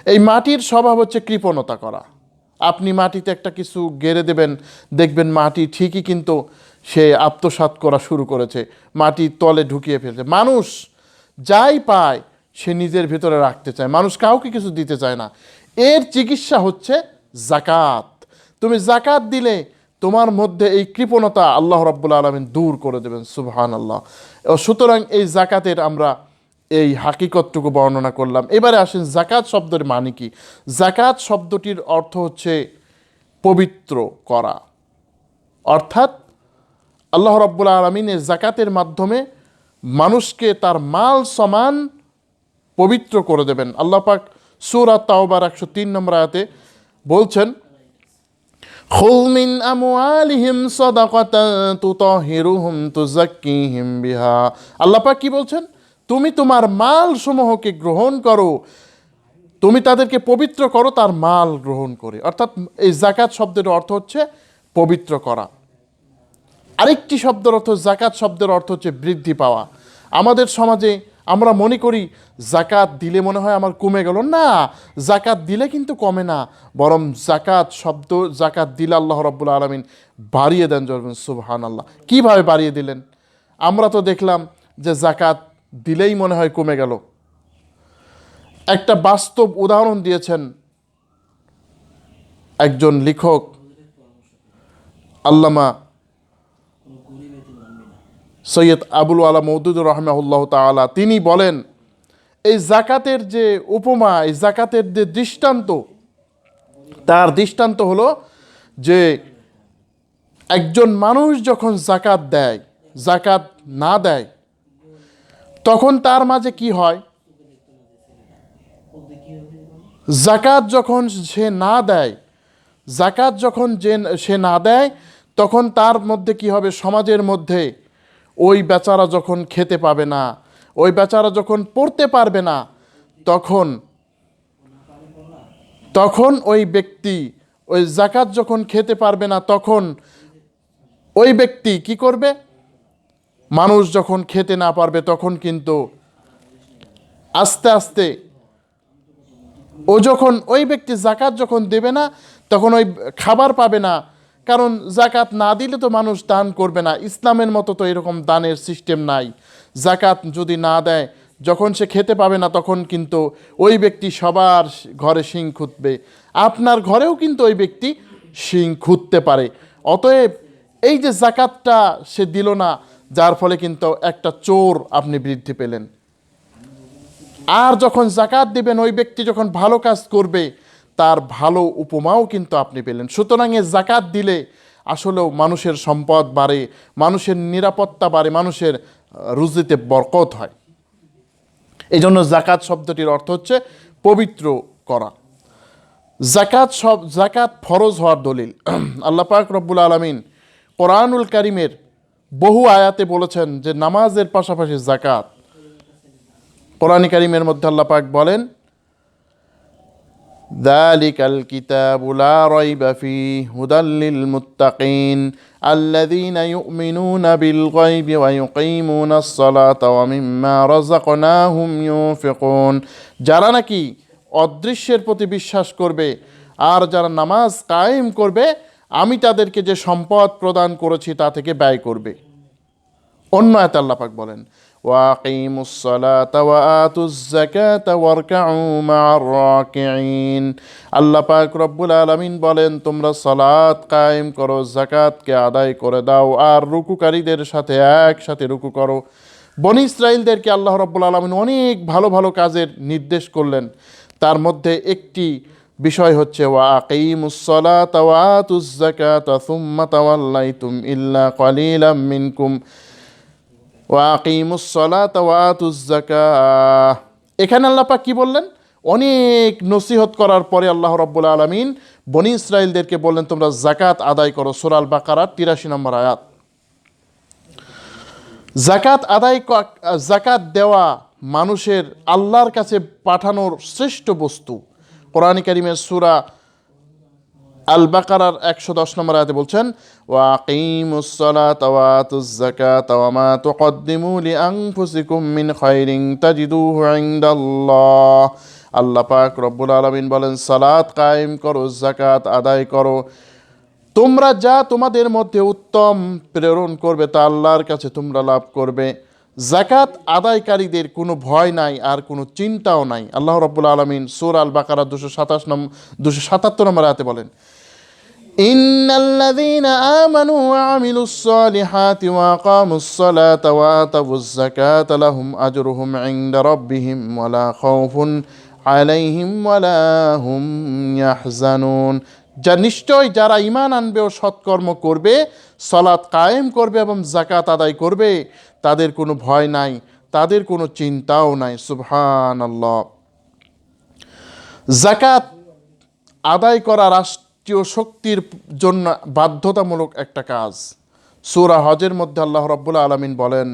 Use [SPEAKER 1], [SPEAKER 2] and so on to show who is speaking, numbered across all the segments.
[SPEAKER 1] এই মাটির স্বভাব হচ্ছে কৃপণতা করা। আপনি মাটিতে একটা কিছু গেড়ে দেবেন, দেখবেন মাটি ঠিকই কিন্তু সে আত্মসাৎ করা শুরু করেছে, মাটির তলে ঢুকিয়ে ফেলছে। মানুষ যাই পায় সে নিজের ভিতরে রাখতে চায়, মানুষ কাউকে কিছু দিতে চায় না। এর চিকিৎসা হচ্ছে জাকাত। তুমি জাকাত দিলে তোমার মধ্যে এই কৃপণতা আল্লাহ রাব্বুল আলামিন দূর করে দেবেন, সুবহানাল্লাহ। সুতরাং এই জাকাতের আমরা এই হাকিকতটুকু বর্ণনা করলাম। এবারে আসেন জাকাত শব্দের মানে কি। জাকাত শব্দটির অর্থ হচ্ছে পবিত্র করা, অর্থাৎ আল্লাহ রাব্বুল আলামিন এই জাকাতের মাধ্যমে মানুষকে তার মাল সমান পবিত্র করে দেবেন। আল্লাহ পাক সূরা তাওবার 103 নম্বর আয়াতে বলছেন, খুয মিন আমওয়ালিহিম সাদাকাতান তুতাহিরুহুম তুযাক্কিহিম বিহা। আল্লাহ পাক কি বলছেন? তুমি তোমার মাল সমূহকে গ্রহণ করো, তুমি তাদেরকে পবিত্র করো তার মাল গ্রহণ করে। অর্থাৎ এই জাকাত শব্দের অর্থ হচ্ছে পবিত্র করা। আরেকটি শব্দের অর্থ, জাকাত শব্দের অর্থ হচ্ছে বৃদ্ধি পাওয়া। আমাদের সমাজে আমরা মনে করি জাকাত দিলে মনে হয় আমার কমে গেল। না, জাকাত দিলে কিন্তু কমে না, বরং জাকাত দিলে আল্লাহ রাব্বুল আলামিন বাড়িয়ে দেন। জরবেন সুবহানাল্লাহ। কীভাবে বাড়িয়ে দিলেন? আমরা তো দেখলাম যে জাকাত দিলেই মনে হয় কমে গেল। একটা বাস্তব উদাহরণ দিয়েছেন একজন লেখক আল্লামা সৈয়দ আবুল আলা মওদুদুর রাহিমাহুল্লাহ তাআলা। তিনি বলেন, এই জাকাতের যে উপমা, এই জাকাতের যে দৃষ্টান্ত, তার দৃষ্টান্ত হলো যে একজন মানুষ যখন জাকাত দেয়, জাকাত না দেয়, তখন তার মাঝে কি হয়? জাকাত যখন সে না দেয়, জাকাত যখন সে না দেয়, তখন তার মধ্যে কি হবে? সমাজের মধ্যে ওই বেচারা যখন খেতে পাবে না, ওই বেচারা যখন পড়তে পারবে না, তখন তখন ওই ব্যক্তি, ওই জাকাত যখন খেতে পারবে না, তখন ওই ব্যক্তি কি করবে? মানুষ যখন খেতে না পারবে, তখন কিন্তু আস্তে আস্তে ওই ব্যক্তি জাকাত যখন দেবে না, তখন ওই খাবার পাবে না। কারণ জাকাত না দিলে তো মানুষ দান করবে না। ইসলামের মতো তো এরকম দানের সিস্টেম নাই। জাকাত যদি না দেয়, যখন সে খেতে পাবে না, তখন কিন্তু ওই ব্যক্তি সবার ঘরে শিং খুঁতবে। আপনার ঘরেও কিন্তু ওই ব্যক্তি শিং খুঁততে পারে। অতএব এই যে জাকাতটা সে দিল না, যার ফলে কিন্তু একটা চোর আপনি বৃদ্ধি পেলেন। আর যখন জাকাত দিবেন, ওই ব্যক্তি যখন ভালো কাজ করবে, তার ভালো উপমাও কিন্তু আপনি পেলেন। সুতরাং এ জাকাত দিলে আসলেও মানুষের সম্পদ বাড়ে, মানুষের নিরাপত্তা বাড়ে, মানুষের রুজিতে বরকত হয়। এই জন্য জাকাত শব্দটির অর্থ হচ্ছে পবিত্র করা। জাকাত ফরজ হওয়ার দলিল। আল্লাহ পাক রব্বুল আলামিন কোরআনুল কারীমের বহু আয়াতে বলেছেন যে নামাজের পাশাপাশি জাকাত। কোরআন কারীমের মধ্যে আল্লাহ পাক বলেন, যালিকাল কিতাবু লা রাইবা ফীহি হুদাল লিল মুত্তাকিন আল্লাযীনা ইউমিনুনা বিল গায়বি ওয়া ইউকিমুনাস সালাতা ওয়া মিম্মা রাযাকনাহুম ইউনফিকুন। যারা নাকি অদৃশ্যের প্রতি বিশ্বাস করবে আর যারা নামাজ কায়েম করবে, আমি তাদেরকে যে সম্পদ প্রদান করেছি তা থেকে ব্যয় করবে। অন্য আয়াতে আল্লাহ পাক বলেন, ওয়াকিমুস সালাতা ওয়া আতুজ যাকাতা ওয়ারকাউ মা'আর রাকিঈন। আল্লাহ পাক রব্বুল আলামিন বলেন, তোমরা সালাত কায়েম করো, যাকাতকে আদায় করে দাও, আর রুকুকারীদের সাথে একসাথে রুকু করো। বনী ইসরাঈলদেরকে আল্লাহ রব্বুল আলামিন অনেক ভালো ভালো কাজের নির্দেশ করলেন। তার মধ্যে একটি বিষয় হচ্ছে ওয়াকিমুস সালাতা ওয়া আতুজ যাকাতা সুম্মা তাওয়াল্লাইতুম ইল্লা কালিলাম মিনকুম ওয়াকিমুস সালাতা ওয়া আতুজ যাকাহ। এখানে আল্লাহ পাক কি বললেন? অনেক নসিহত করার পরে আল্লাহ রাব্বুল আলামিন বনী ইসরাঈলদেরকে বললেন, তোমরা জাকাত আদায় করো। সূরা আল বাকারার ৮৩ নম্বর আয়াত। জাকাত দেওয়া মানুষের আল্লাহর কাছে পাঠানোর শ্রেষ্ঠ বস্তু। কোরআন কারীমের সূরা আল বাকারার ১১০ নম্বর আয়াতে বলছেন, ওয়াকিমুস সালাতা ওয়া আতুজ যাকাতা ওয়া মা তুকদ্দিমু লিআনফুসিকুম মিন খায়রিন তাজিদুহু ইনদাল্লাহ। আল্লাহ পাক রব্বুল আলামিন বলেন, সালাত কায়েম করো, যাকাত আদায় করো, তোমরা যা তোমাদের মধ্যে উত্তম প্রেরণ করবে তা আল্লাহর কাছে তোমরা লাভ করবে। যাকাত আদায়কারীদের কোনো ভয় নাই আর কোনো চিন্তাও নাই। আল্লাহ রাব্বুল আলামিন সূরা আল বাকারা 277 নম্বর আয়াতে বলেন, ইন্নাল্লাযীনা আমানু ওয়া আমিলুস সালিহাতি ওয়া আকামুস সালাতা ওয়া আতাউয যাকাতা লাহুম আজরুহুম ইনদা রাব্বিহিম ওয়া লা খাউফুন আলাইহিম ওয়া লা হুম ইয়াহজানুন। যা নিশ্চয় যারা ঈমান আনবে ও সৎকর্ম করবে, সালাত কায়েম করবে এবং যাকাত আদায় করবে, তাদের কোনো ভয় নাই, তাদের কোনো চিন্তাও নাই। সুবহানাল্লাহ। যাকাত আদায় করা রাষ্ট্রীয় শক্তির জন্য বাধ্যতামূলক একটা কাজ। সূরা হজের মধ্যে আল্লাহ রাব্বুল আলামিন বলেন,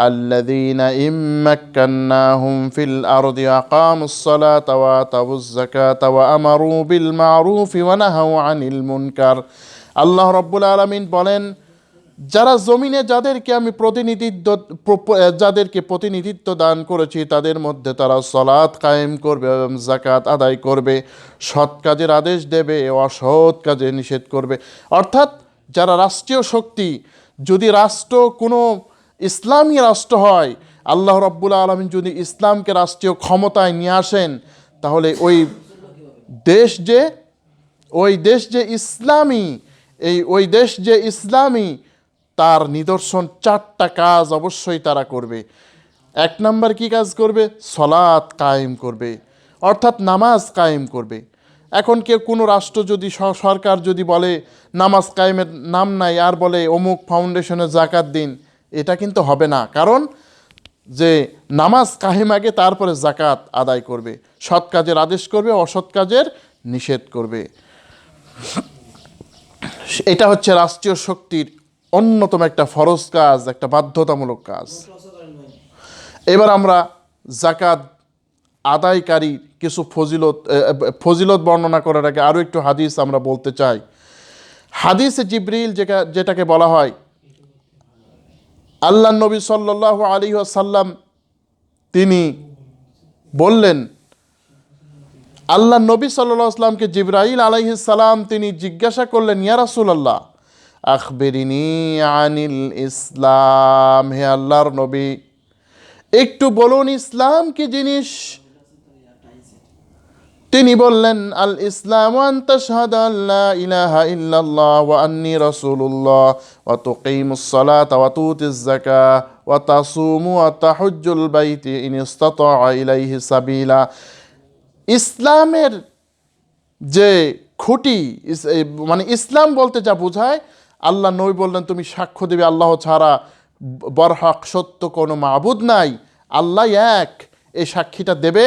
[SPEAKER 1] আল্লাযীনা ইম্মাক্কান্নাহুম ফিল আরদি আকামুস সালাতা ওয়া আতাউয যাকাতা ওয়া আমারু বিল মা'রুফি ওয়া নাহাউ আনিল মুনকার। আল্লাহ রাব্বুল আলামিন বলেন, যারা জমিনে যাদেরকে প্রতিনিধিত্ব দান করেছি তাদের মধ্যে তারা সালাত কায়েম করবে এবং যাকাত আদায় করবে, সৎ কাজের আদেশ দেবে, অসৎ কাজে নিষেধ করবে। অর্থাৎ যারা রাষ্ট্রীয় শক্তি, যদি রাষ্ট্র কোনো ইসলামী রাষ্ট্র হয়, আল্লাহ রাব্বুল আলামিন যদি ইসলামকে রাষ্ট্রীয় ক্ষমতায় নিয়ে আসেন, তাহলে ওই দেশ যে ইসলামী, তার নিদর্শন 4টা কাজ অবশ্যই তারা করবে। 1 নাম্বার কি কাজ করবে? সালাত কায়েম করবে, অর্থাৎ নামাজ কায়েম করবে। এখন কোনো রাষ্ট্র যদি সরকার যদি বলে নামাজ কায়েমের নাম নাই, আর বলে অমুক ফাউন্ডেশনে যাকাত দিন, এটা কিন্তু হবে না। কারণ যে নামাজ কায়েম আগে, তারপরে যাকাত আদায় করবে, সৎ কাজের আদেশ করবে, অসৎ কাজের নিষেধ করবে। এটা হচ্ছে রাষ্ট্রীয় শক্তির অন্যতম একটা ফরজ কাজ, একটা বাধ্যতামূলক কাজ। এবার আমরা যাকাত আদায়কারী কিছু ফজিলত বর্ণনা করার আগে আরও একটু হাদিস আমরা বলতে চাই। হাদিসে জিবরিল যেটাকে বলা হয়, আল্লাহ নবী সাল্লাল্লাহু আলাইহি ওয়াসাল্লাম তিনি বললেন, আল্লাহ নবী সাল্লাল্লাহু আলাইহি ওয়াসাল্লামকে জিবরাইল আলাইহিস সালাম তিনি জিজ্ঞাসা করলেন, ইয়া রাসূলুল্লাহ আখবিরিনি আনিল ইসলাম, হে আল্লাহর নবী একটু বলুন ইসলাম কি জিনিস। তিনি বললেন, আল ইসলাম আন তাশহাদু আল্লা ইলাহা ইল্লাল্লাহ ওয়া আন্নী রাসূলুল্লাহ ওয়া তুকিমুস সালাতা ওয়া তুতিজ যাকাহ ওয়া তাসুমু ওয়া তাহুজ্জুল বাইতি ইন ইসতাতা ইলাইহি সাবিলা। ইসলামের যে খুঁটি, মানে ইসলাম বলতে যা বোঝায়, আল্লাহ নবী বললেন তুমি সাক্ষ্য দেবে আল্লাহ ছাড়া বরহক সত্য কোনো মাবুদ নাই, আল্লাহ এক, এই সাক্ষীটা দেবে।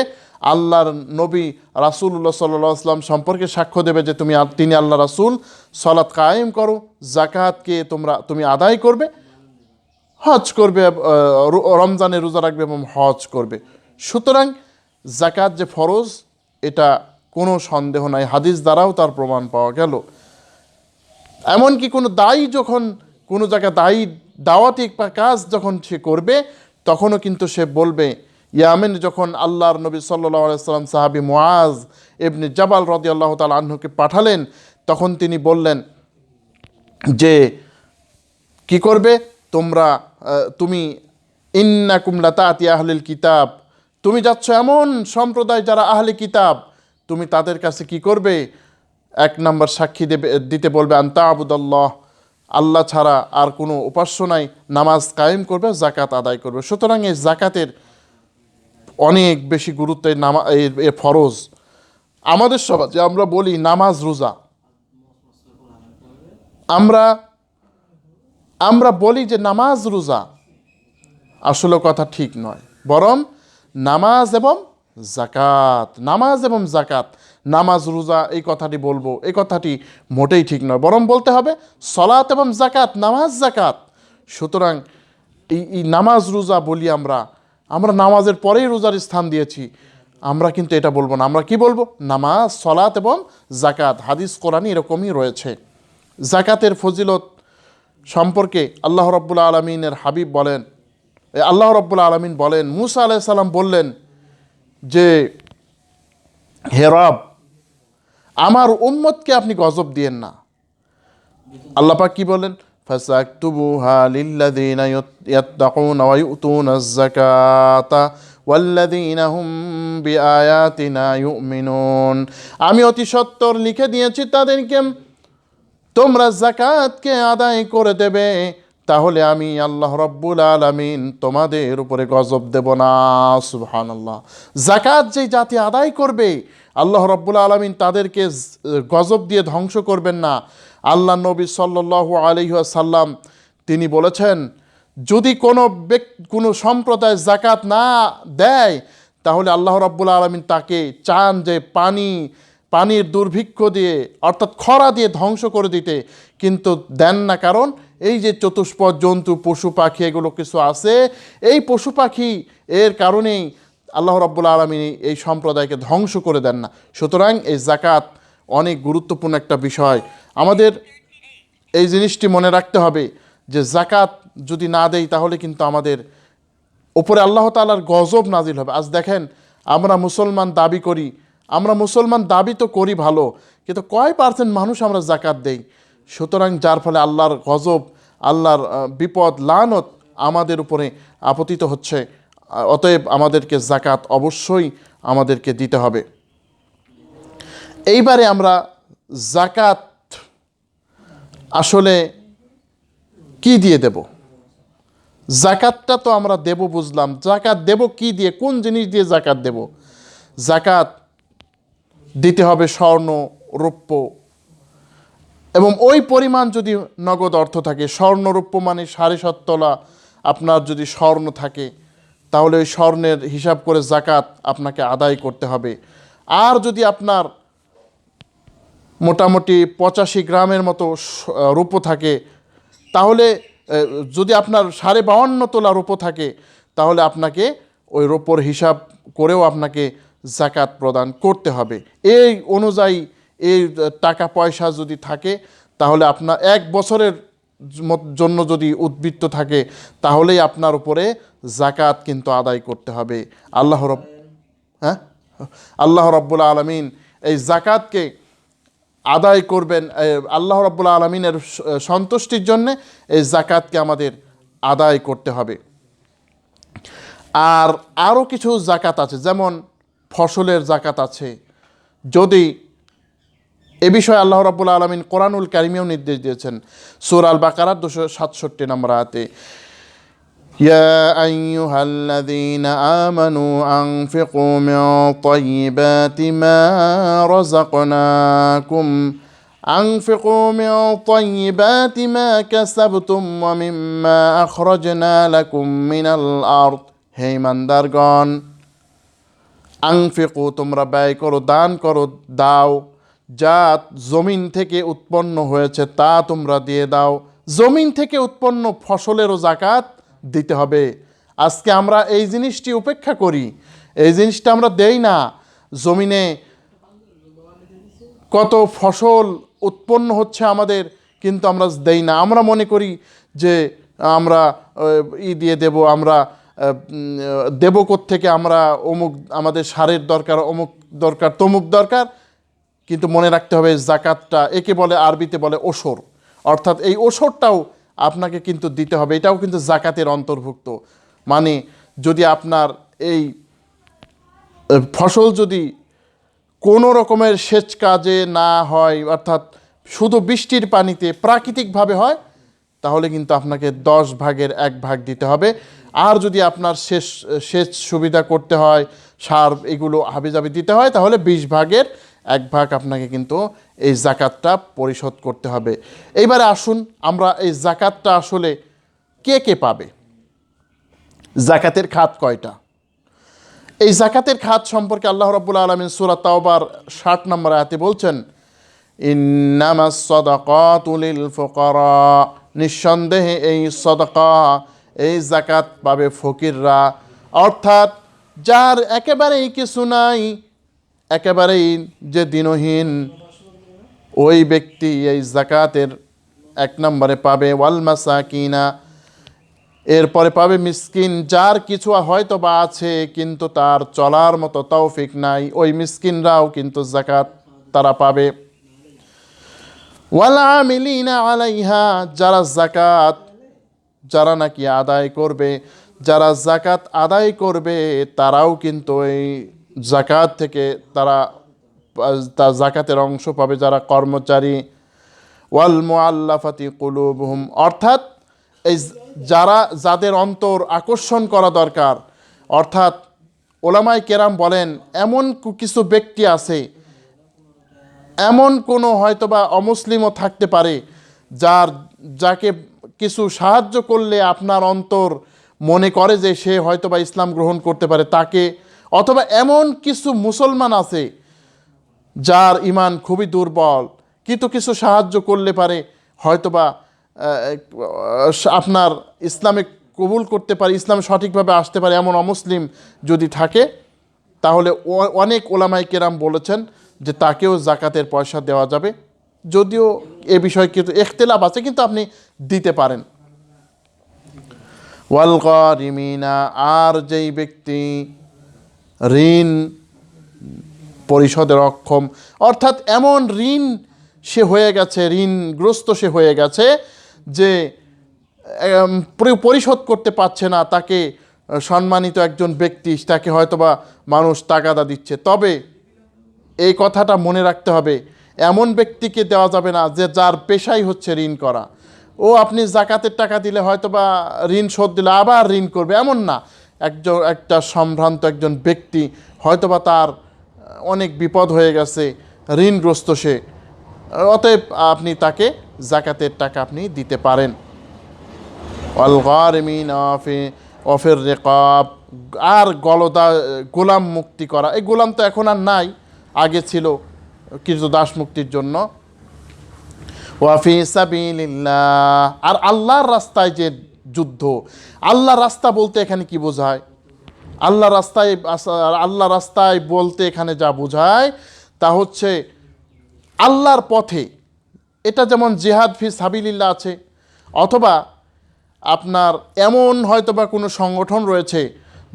[SPEAKER 1] আল্লাহর নবী রাসূলুল্লাহ সাল্লাল্লাহু আলাইহি ওয়াসাল্লাম সম্পর্কে সাক্ষ্য দেবে যে তিনি আল্লাহ রাসূল, সালাত কায়েম করো, যাকাতকে তুমি আদায় করবে, হজ করবে, রমজানে রোজা রাখবে এবং হজ করবে। সুতরাং যাকাত যে ফরজ, এটা কোনো সন্দেহ নাই, হাদিস দ্বারাও তার প্রমাণ পাওয়া গেল। এমনকি কোনো দায়ী যখন কোনো জায়গায় দাওয়াতি কাজ যখন সে করবে, তখনও কিন্তু সে বলবে, ইয়ামেন যখন আল্লাহর নবী সাল্লাল্লাহু আলাইহি ওয়াসাল্লাম সাহাবী মুআজ ইবনে জাবাল রাদিয়াল্লাহু তাআলা আনহুকে পাঠালেন, তখন তিনি বললেন যে কি করবে তুমি ইন্নাকুম লাতাতি আহলিল কিতাব, তুমি যাচ্ছ এমন সম্প্রদায় যারা আহলে কিতাব, তুমি তাদের কাছে কি করবে? 1 নম্বর সাক্ষী দিতে বলবে আনতা আবুদাল্লাহ, আল্লাহ ছাড়া আর কোনো উপাস্য নাই, নামাজ কায়েম করবে, যাকাত আদায় করবে। সুতরাং এই যাকাতের অনেক বেশি গুরুত্ব, এই ফরজ। আমাদের সমাজে আমরা বলি নামাজ রোজা, আমরা বলি যে নামাজ রোজা, আসলে কথা ঠিক নয়। বরং নামাজ এবং যাকাত, নামাজ রোজা এই কথাটি বলবো, এই কথাটি মোটেই ঠিক নয়। বরং বলতে হবে সালাত এবং যাকাত, নামাজ যাকাত। সুতরাং এই নামাজ রোজা বলি আমরা নামাজের পরেই রোজার স্থান দিয়েছি, আমরা কিন্তু এটা বলবো না। আমরা কি বলবো? নামাজ, সালাত এবং যাকাত। হাদিস কোরআনে এরকমই রয়েছে। যাকাতের ফজিলত সম্পর্কে আল্লাহ রাব্বুল আলামিন বলেন, মুসা আলাইহিস সালাম বললেন যে হে রব, আমার উম্মতকে আপনি গজব দিয়েন না। আল্লাহ পাক কি বলেন? ফাসাকতুবুহা লিল্লাযীনা ইয়াত্তাকুনা ওয়া ইউতুনাজ যাকাতা ওয়াল্লাযীনা হুম বিআয়াতিনা ইউমিনুন। আমি অতি সত্বর লিখে দিয়েছি তাদেরকে, তোমরা যাকাতকে আদায় করে দেবে, তাহলে আমি আল্লাহ রাব্বুল আলামিন তোমাদের উপরে গজব দেব না। সুবহানাল্লাহ। যাকাত যে জাতি আদায় করবে, আল্লাহ রাব্বুল আলামিন তাদেরকে গজব দিয়ে ধ্বংস করবেন না। আল্লাহ নবী সাল্লাল্লাহু আলাইহি ওয়াসাল্লাম তিনি বলেছেন, যদি কোনো সম্প্রদায় যাকাত না দেয়, তাহলে আল্লাহ রাব্বুল আলামিন তাকে চান যে পানির দুর্ভিক্ষ দিয়ে, অর্থাৎ খরা দিয়ে ধ্বংস করে দিতে, কিন্তু দেন না। কারণ এই যে চতুষ্পদ জন্তু, পশু পাখি, এগুলো কিছু আছে, এই পশু পাখি এর কারণেই আল্লাহ রাব্বুল আলামিন এই সম্প্রদায়কে ধ্বংস করে দেন না। সুতরাং এই যাকাত অনেক গুরুত্বপূর্ণ একটা বিষয়। আমাদের এই জিনিসটি মনে রাখতে হবে যে যাকাত যদি না দেই, তাহলে কিন্তু আমাদের ওপরে আল্লাহ তাআলার গজব নাজিল হবে। আজ দেখেন, আমরা মুসলমান দাবি তো করি ভালো, কিন্তু কয় পার্সেন্ট মানুষ আমরা যাকাত দেই? সুতরাং যার ফলে আল্লাহর গজব, আল্লাহর বিপদ, লানত আমাদের উপরে আপতিত হচ্ছে। অতএব আমাদেরকে যাকাত অবশ্যই আমাদেরকে দিতে হবে। এইবারে আমরা যাকাত আসলে কি দিয়ে দেব? যাকাতটা তো আমরা দেব বুঝলাম, যাকাত দেব কি দিয়ে, কোন জিনিস দিয়ে যাকাত দেব? যাকাত দিতে হবে স্বর্ণ, রৌপ্য, এবং ওই পরিমাণ যদি নগদ অর্থ থাকে। স্বর্ণ রৌপ্য মানে 7.5 তোলা আপনার যদি স্বর্ণ থাকে, তাহলে ওই স্বর্ণের হিসাব করে যাকাত আপনাকে আদায় করতে হবে। আর যদি আপনার মোটামুটি 85 গ্রামের মতো রৌপ্য থাকে, তাহলে যদি আপনার 52.5 তোলা রৌপ্য থাকে, তাহলে আপনাকে ওই রৌপ্যর হিসাব করেও আপনাকে যাকাত প্রদান করতে হবে। এই অনুযায়ী এই টাকা পয়সা যদি থাকে, তাহলে আপনার 1 বছরের জন্য যদি উদ্বৃত্ত থাকে, তাহলেই আপনার উপরে যাকাত কিন্তু আদায় করতে হবে। আল্লাহ রাব্বুল আলামিন এই যাকাতকে আদায় করবেন, আল্লাহ রাব্বুল আলামিনের সন্তুষ্টির জন্য এই যাকাতকে আমাদের আদায় করতে হবে। আর আরও কিছু যাকাত আছে, যেমন ফসলের যাকাত আছে। যদি এ বিষয়ে আল্লাহ রাব্বুল আলামিন কোরআনুল কারীমেও নির্দেশ দিয়েছেন। সূরা আল বাকারার 267 নম্বর আয়াতে, ইয়া আইয়ুহাল্লাযীনা আমানু আনফিকু মিন তাইয়্যিবাতি মা রাযাকনাকুম أنفقوا من طيبات ما كسبتم ومما أخرجنا لكم من الأرض। হে ইমানদারগণ, আনফিকু, তোমরা ব্যয় করো, দান করো, দাও, যা জমিন থেকে উৎপন্ন হয়েছে তা তোমরা দিয়ে দাও। জমিন থেকে উৎপন্ন ফসলেরও যাকাত দিতে হবে। আজকে আমরা এই জিনিসটি উপেক্ষা করি, এই জিনিসটা আমরা দেই না। জমিনে কত ফসল উৎপন্ন হচ্ছে আমাদের, কিন্তু আমরা দেই না। আমরা মনে করি যে আমরা দিয়ে দেব, আমরা দেব কোত্থেকে, আমরা অমুক, আমাদের সারের দরকার, অমুক দরকার, তমুক দরকার। কিন্তু মনে রাখতে হবে, যাকাতটা একে বলে, আরবিতে বলে ওসর, অর্থাৎ এই ওসরটাও আপনাকে কিন্তু দিতে হবে। এটাও কিন্তু যাকাতের অন্তর্ভুক্ত। মানে যদি আপনার এই ফসল যদি কোনো রকমের সেচ কাজে না হয়, অর্থাৎ শুধু বৃষ্টির পানিতে প্রাকৃতিকভাবে হয়, তাহলে কিন্তু আপনাকে 10 ভাগের 1 ভাগ দিতে হবে। আর যদি আপনার সেচ সুবিধা করতে হয়, সার এগুলো হাবিজাবি দিতে হয়, তাহলে 20 ভাগের 1 ভাগ আপনাকে কিন্তু এই যাকাতটা পরিশোধ করতে হবে। এইবারে আসুন, আমরা এই যাকাতটা আসলে কে কে পাবে? যাকাতের খাত কয়টা? এই যাকাতের খাত সম্পর্কে আল্লাহ রাব্বুল আলামিন সূরা তাওবার 60 নম্বর আয়াতে বলছেন, ইন্নামাস সাদাকাতু লিল ফুকারা, নিঃসন্দেহে এই সাদাকা, এই যাকাত পাবে ফকিররা। অর্থাৎ যার একেবারেই কিছু নাই, একেবারেই যে দিনহীন, ওই ব্যক্তি এই যাকাতের 1 নম্বরে পাবে। ওয়াল মাসাকিনা, এরপরে পাবে মিসকিন, যার কিছু হয়তো বা আছে কিন্তু তার চলার মতো তৌফিক নাই, ওই মিসকিনরাও কিন্তু যাকাত তারা পাবে। ওয়াল আমিলিনা আলাইহা, যারা যাকাত যারা নাকি আদায় করবে, যারা যাকাত আদায় করবে তারাও কিন্তু এই যাকাত থেকে তারা যাকাতের অংশ পাবে, যারা কর্মচারী। ওয়াল মুআল্লাফাতি কুলুবুহুম, অর্থাৎ এই যাদের অন্তর আকর্ষণ করা দরকার, অর্থাৎ ওলামায়ে কেরাম বলেন এমন কিছু ব্যক্তি আছে, এমন কোনো হয়তোবা অমুসলিমও থাকতে পারে যাকে কিছু সাহায্য করলে আপনার অন্তর মনে করে যে সে হয়তোবা ইসলাম গ্রহণ করতে পারে তাকে, অথবা এমন কিছু মুসলমান আছে যার ঈমান খুবই দুর্বল কিন্তু কিছু সাহায্য করলে পারে হয়তোবা আপনার ইসলামে কবুল করতে পারে, ইসলাম সঠিকভাবে আসতে পারে, এমন অমুসলিম যদি থাকে তাহলে অনেক ওলামায়ে কেরাম বলেছেন যে তাকেও যাকাতের পয়সা দেওয়া যাবে, যদিও এ বিষয়ে কিন্তু ইখতিলাফ আছে, কিন্তু আপনি দিতে পারেন। ওয়াল গারিমিনা, আর যেই ব্যক্তি ঋণ পরিশোধের অক্ষম, অর্থাৎ এমন ঋণ সে হয়ে গেছে, ঋণগ্রস্ত সে হয়ে গেছে যে পরিশোধ করতে পারছে না, তাকে সম্মানিত একজন ব্যক্তি তাকে হয়তোবা মানুষ তাগাদা দিচ্ছে, তবে এই কথাটা মনে রাখতে হবে এমন ব্যক্তিকে দেওয়া যাবে না যে যার পেশাই হচ্ছে ঋণ করা। ও আপনি যাকাতের টাকা দিলে হয়তোবা ঋণ শোধ দিলে আবার ঋণ করবে, এমন না। একটা সম্ভ্রান্ত একজন ব্যক্তি হয়তোবা তার অনেক বিপদ হয়ে গেছে, ঋণগ্রস্ত সে, অতএব আপনি তাকে যাকাতের টাকা আপনি দিতে পারেন। ওয়াল গারিমিনা ফির রিকাব, আর গোলাম মুক্তি করা, এই গোলাম তো এখন আর নাই, আগে ছিল কিছু দাস মুক্তির জন্য। ওয়াফি সাবিলিল্লাহ, আর আল্লাহর রাস্তায় যে যুদ্ধ, আল্লাহর রাস্তা বলতে এখানে কি বোঝায়? আল্লাহ রাস্তায় বলতে এখানে যা বোঝায় তা হচ্ছে আল্লাহর পথে, এটা যেমন জিহাদ ফি সাবিলিল্লাহ আছে, অথবা আপনার এমন হয়তোবা কোনো সংগঠন রয়েছে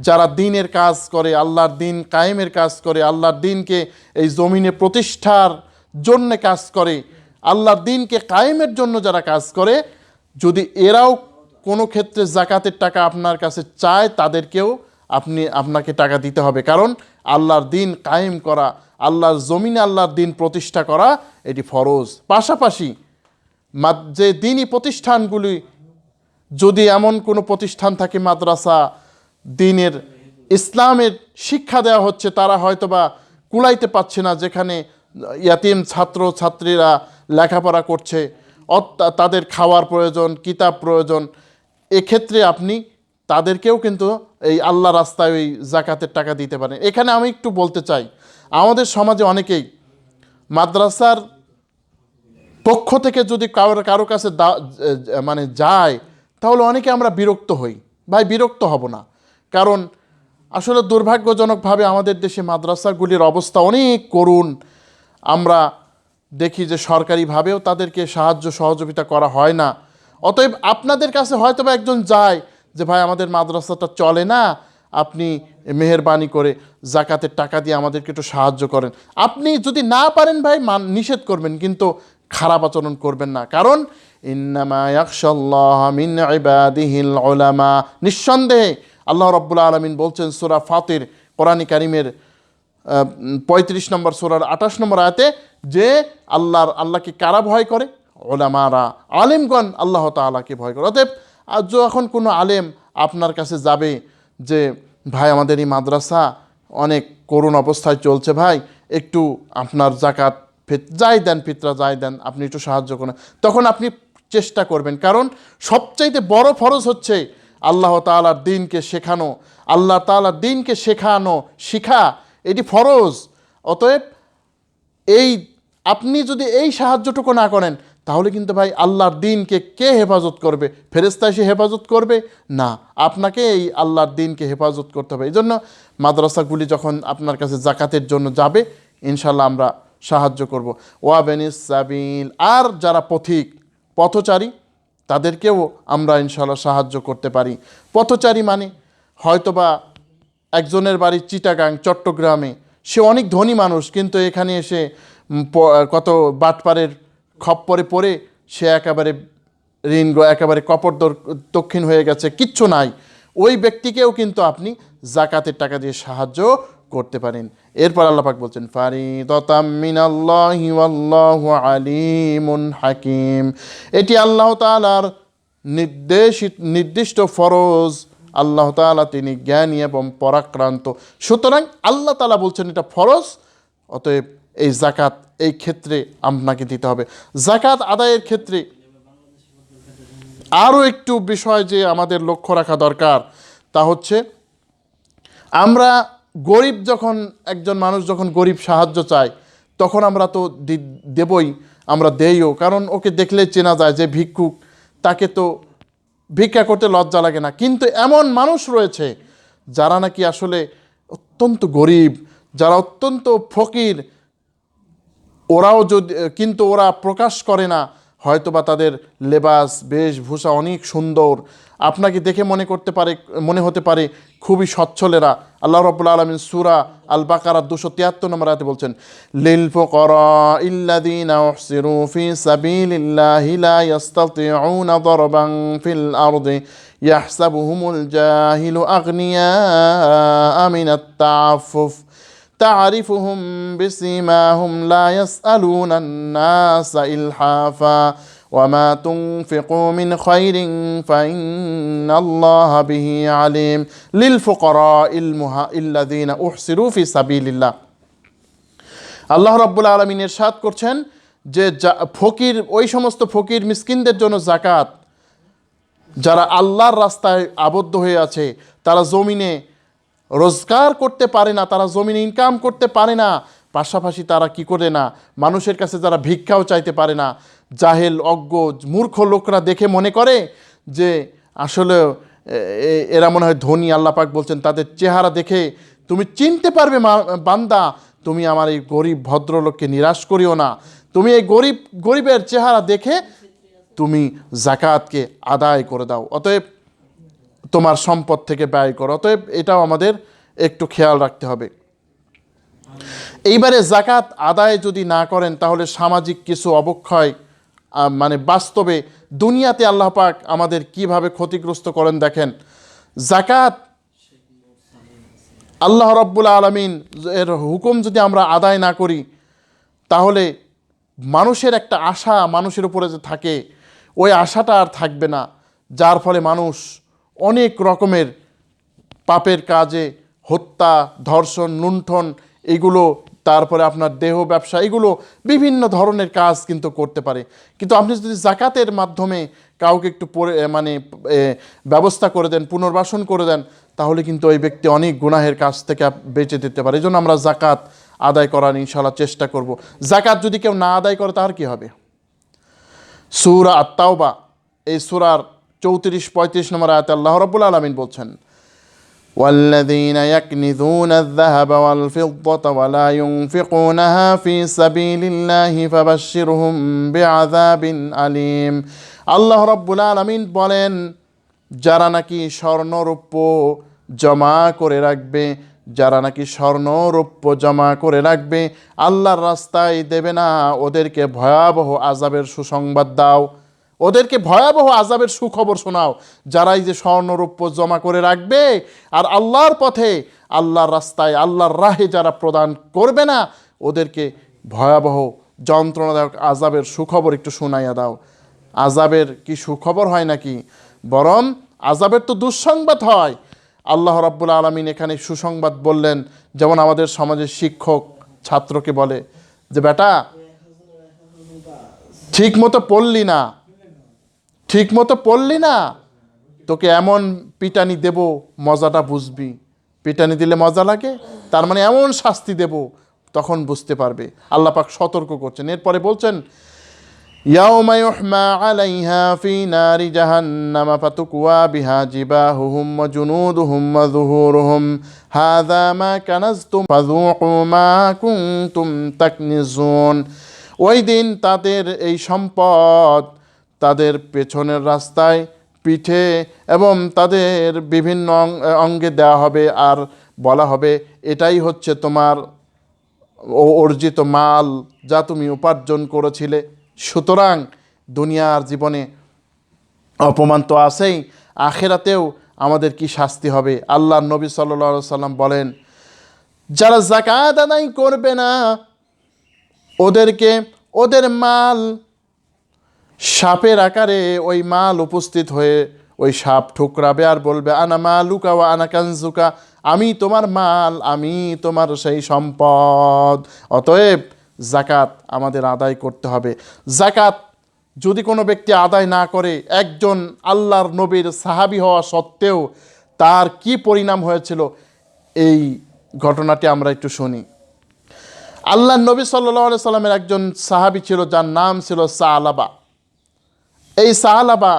[SPEAKER 1] যারা দ্বীনের কাজ করে, আল্লাহর দ্বীন কায়েমের কাজ করে, আল্লাহর দ্বীনকে এই জমিনে প্রতিষ্ঠার জন্য কাজ করে, আল্লাহর দ্বীনকে কায়েমের জন্য যারা কাজ করে, যদি এরাও কোনো ক্ষেত্রে যাকাতের টাকা আপনার কাছে চায় তাদেরকেও আপনাকে টাকা দিতে হবে, কারণ আল্লাহর দ্বীন কায়েম করা, আল্লাহর জমিনে আল্লাহর দ্বীন প্রতিষ্ঠা করা এটি ফরজ। পাশাপাশি যে দ্বীনি প্রতিষ্ঠানগুলি, যদি এমন কোনো প্রতিষ্ঠান থাকে মাদ্রাসা, দ্বীনের ইসলামের শিক্ষা দেওয়া হচ্ছে, তারা হয়তোবা কুলাইতে পারছে না, যেখানে ইয়াতিম ছাত্র ছাত্রীরা লেখাপড়া করছে, তাদের খাওয়ার প্রয়োজন, কিতাব প্রয়োজন, এক্ষেত্রে আপনি তাদেরকেও কিন্তু এই আল্লাহ রাস্তায় ওই যাকাতের টাকা দিতে পারেন। এখানে আমি একটু বলতে চাই, আমাদের সমাজে অনেকেই মাদ্রাসার পক্ষ থেকে যদি কারো কাছে মানে যায় তাহলে অনেকে আমরা বিরক্ত হই। ভাই, বিরক্ত হব না, কারণ আসলে দুর্ভাগ্যজনকভাবে আমাদের দেশে মাদ্রাসাগুলির অবস্থা অনেক করুণ। আমরা দেখি যে সরকারিভাবেও তাদেরকে সাহায্য সহযোগিতা করা হয় না। অতএব আপনাদের কাছে হয়তো বা একজন যায় যে ভাই আমাদের মাদ্রাসাটা চলে না, আপনি মেহেরবানি করে যাকাতের টাকা দিয়ে আমাদেরকে একটু সাহায্য করেন। আপনি যদি না পারেন ভাই নিষেধ করবেন, কিন্তু খারাপ আচরণ করবেন না, কারণ ইন্নামা ইয়াখশাল্লাহ মিন ইবাদিহিল উলামা, নিঃসন্দেহে আল্লাহ রাব্বুল আলামিন বলছেন সূরা ফাতির কোরআন কারীমের 35 নম্বর সূরার 28 নম্বর আয়াতে যে আল্লাহকে কারা ভয় করে? উলামারা, আলেমগণ আল্লাহ তাআলাকে ভয় করে। অতএব যখন কোনো আলেম আপনার কাছে যাবে যে ভাই আমাদের এই মাদ্রাসা অনেক করুণ অবস্থায় চলছে, ভাই একটু আপনার যাকাত যাই দেন, ফিতরা যাই দেন, আপনি একটু সাহায্য করেন, তখন আপনি চেষ্টা করবেন, কারণ সবচাইতে বড় ফরজ হচ্ছে আল্লাহ তাআলার দ্বীনকে শেখানো, আল্লাহ তাআলার দ্বীনকে শিখা এটি ফরজ। অতএব আপনি যদি এই সাহায্যটুকু না করেন তাহলে কিন্তু ভাই আল্লাহর দ্বীনকে কে হেফাজত করবে? ফেরেশতা এসে হেফাজত করবে না, আপনাকে এই আল্লাহর দ্বীনকে হেফাজত করতে হবে। এই জন্য মাদ্রাসাগুলি যখন আপনার কাছে যাকাতের জন্য যাবে ইনশাল্লাহ আমরা সাহায্য করব। ওয়াবেনিস সাবিল, আর যারা পথচারী তাদেরকেও আমরা ইনশাআল্লাহ সাহায্য করতে পারি। পথচারী মানে হয়তোবা একজনের বাড়ি চিটাগাং চট্টগ্রামে, সে অনেক ধনী মানুষ, কিন্তু এখানে এসে কত বাটপারের খপ্পরে পড়ে সে একেবারে একেবারে দক্ষিণ হয়ে গেছে, কিচ্ছু নাই। ওই ব্যক্তিকেও কিন্তু আপনি জাকাতের টাকা দিয়ে সাহায্য করতে পারেন। এরপর আল্লাহ পাক বলছেন ফারিদাতাম মিনাল্লাহি ওয়াল্লাহু আলিমুন হাকিম। এটি আল্লাহ তাআলার নির্দিষ্ট ফরজ। আল্লাহ তাআলা তিনি জ্ঞানী এবং পরাক্রান্ত। সুতরাং আল্লাহ তাআলা বলছেন এটা ফরজ, অতএব এই জাকাত এই ক্ষেত্রে আপনাকে দিতে হবে। জাকাত আদায়ের ক্ষেত্রে আরও একটু বিষয় যে আমাদের লক্ষ্য রাখা দরকার, তা হচ্ছে আমরা গরিব যখন একজন মানুষ যখন গরিব সাহায্য চায় তখন আমরা তো দেবই, আমরা দেইও, কারণ ওকে দেখলে চেনা যায় যে ভিক্ষুক, তাকে তো ভিক্ষা করতে লজ্জা লাগে না। কিন্তু এমন মানুষ রয়েছে যারা নাকি আসলে অত্যন্ত গরিব, যারা অত্যন্ত ফকির, ওরাও যদি কিন্তু ওরা প্রকাশ করে না, হয়তোবা তাদের লেবাস বেশভূষা অনেক সুন্দর, আপনাকে দেখে মনে হতে পারে খুবই সচ্ছলেরা। আল্লাহ রাব্বুল আলামিন সূরা আল বাকারা 273 নম্বর আয়াতে বলছেন লিল ফুকারাইল্লাযীনা উহসিরু ফি সাবিলিল্লাহি লা ইস্তাতিউনা দারবান ফিল আরদি ইয়াহসাবুহুমুল জাহিলু আগনিয়া মিনাত তাআফফুফ تعرفهم بسيماهم لا يسألون الناس إلحافا وما تنفقوا من خير فإن الله به عليم للفقراء الذين أحصروا في سبيل الله। আল্লাহ রাব্বুল আলামিন ইরশাদ করছেন যে ফকির, ওই সমস্ত ফকির মিসকিনদের জন্য জাকাত, যারা আল্লাহর রাস্তায় আবদ্ধ হয়ে আছে, তারা জমিনে রোজগার করতে পারে না, তারা জমিনে ইনকাম করতে পারে না, পাশাপাশি তারা কি করে না, মানুষের কাছে যারা ভিক্ষাও চাইতে পারে না, জাহেল অজ্ঞ মূর্খ লোকরা দেখে মনে করে যে আসলে এরা মনে হয় ধনী। আল্লাহ পাক বলছেন তাদের চেহারা দেখে তুমি চিনতে পারবে বান্দা, তুমি আমার এই গরিব ভদ্রলোককে নিরাশ করিও না, তুমি এই গরিবের চেহারা দেখে তুমি জাকাতকে আদায় করে দাও, অতএব তোমার সম্পদ থেকে ব্যয় করো। অতএব এটাও আমাদের একটু খেয়াল রাখতে হবে। এইবারে জাকাত আদায় যদি না করেন তাহলে সামাজিক কিছু অবক্ষয়, মানে বাস্তবে দুনিয়াতে আল্লাহ পাক আমাদের কিভাবে ক্ষতিগ্রস্ত করেন দেখেন। জাকাত আল্লাহ রাব্বুল আলামিন এর হুকুম যদি আমরা আদায় না করি তাহলে মানুষের একটা আশা মানুষের উপরে যে থাকে, ওই আশাটা আর থাকবে না, যার ফলে মানুষ অনেক রকমের পাপের কাজে, হত্যা, ধর্ষণ, লুণ্ঠন, এগুলো, তারপরে আপনার দেহ ব্যবসা, এগুলো বিভিন্ন ধরনের কাজ কিন্তু করতে পারে। কিন্তু আপনি যদি জাকাতের মাধ্যমে কাউকে একটু ব্যবস্থা করে দেন, পুনর্বাসন করে দেন, তাহলে কিন্তু ওই ব্যক্তি অনেক গুনাহের কাজ থেকে বেঁচে দিতে পারে। এই জন্য আমরা জাকাত আদায় করার ইনশাআল্লাহ চেষ্টা করব। জাকাত যদি কেউ না আদায় করে তার কি হবে? সূরা আত-তাওবা এই সূরার 34-35 নম্বর আয়াতে আল্লাহ রাব্বুল আলামিন বলছেন والذين يكنزون الذهب والفضة ولا ينفقونها في سبيل الله فبشرهم بعذاب أليم। আল্লাহ রাব্বুল আলামিন বলেন, যারা নাকি স্বর্ণরৌপ্য জমা করে রাখবে, যারা নাকি স্বর্ণরৌপ্য জমা করে রাখবে, আল্লাহর রাস্তায় দেবে না, ওদেরকে ভয়াবহ আযাবের সুসংবাদ দাও, ওদেরকে ভয়াবহ আযাবের সুখবর শোনাও। যারা এই যে স্বর্ণরৌপ্য জমা করে রাখবে আর আল্লাহর পথে, আল্লাহর রাস্তায়, আল্লাহর রাহে যারা প্রদান করবে না, ওদেরকে ভয়াবহ যন্ত্রণাদায়ক আযাবের সুখবর একটু শোনাইয়া দাও। আযাবের কি সুখবর হয় নাকি? বরং আযাবের তো দুঃসংবাদ হয়। আল্লাহ রাব্বুল আলামিন এখানে সুসংবাদ বললেন, যেমন আমাদের সমাজের শিক্ষক ছাত্রকে বলে যে বেটা ঠিক মতো পড়লি না, তোকে এমন পিটানি দেব মজাটা বুঝবি। পিটানি দিলে মজা লাগে, তার মানে এমন শাস্তি দেব, তখন বুঝতে পারবে। আল্লাহ পাক সতর্ক করছেন। এরপরে বলছেন ইয়াউমা ইউহমা আলাইহা ফি নারি জাহান্নামা ফাতুকওয়া বিহা জিবাহুহুম ওয়া জুনুদুহুম ওয়া যুহুরুহুম হাযা মা কানাজতুম ফাযুকু মা কুনতুম তাকনিজুন। ওই দিন তাদের এই সম্পদ তাদের পেছনের রাস্তায়, পিঠে এবং তাদের বিভিন্ন অঙ্গে দেওয়া হবে, আর বলা হবে এটাই হচ্ছে তোমার অর্জিত মাল যা তুমি উপার্জন করেছিলে। সুতরাং দুনিয়ার জীবনে অপমান তো আছেই, আখেরাতেও আমাদের কি শাস্তি হবে। আল্লাহ নবী সাল্লাল্লাহু আলাইহি সাল্লাম বলেন, যারা যাকাত আদায় করবে না ওদেরকে ওদের মাল সাপের আকারে ওই মাল উপস্থিত হয়ে ওই সাপ ঠুকরাবে আর বলবে, আনা মালুকা ওয়া আনা কানজুকা, আমি তোমার মাল, আমি তোমার সেই সম্পদ। অতএব যাকাত আমাদের আদায় করতে হবে। যাকাত যদি কোনো ব্যক্তি আদায় না করে, একজন আল্লাহর নবীর সাহাবী হওয়া সত্ত্বেও তার কি পরিণাম হয়েছিল, এই ঘটনাটি আমরা একটু শুনি। আল্লাহ নবী সাল্লাল্লাহু আলাইহি সাল্লামের একজন সাহাবী ছিল যার নাম ছিল সালাবা। এই সালাবা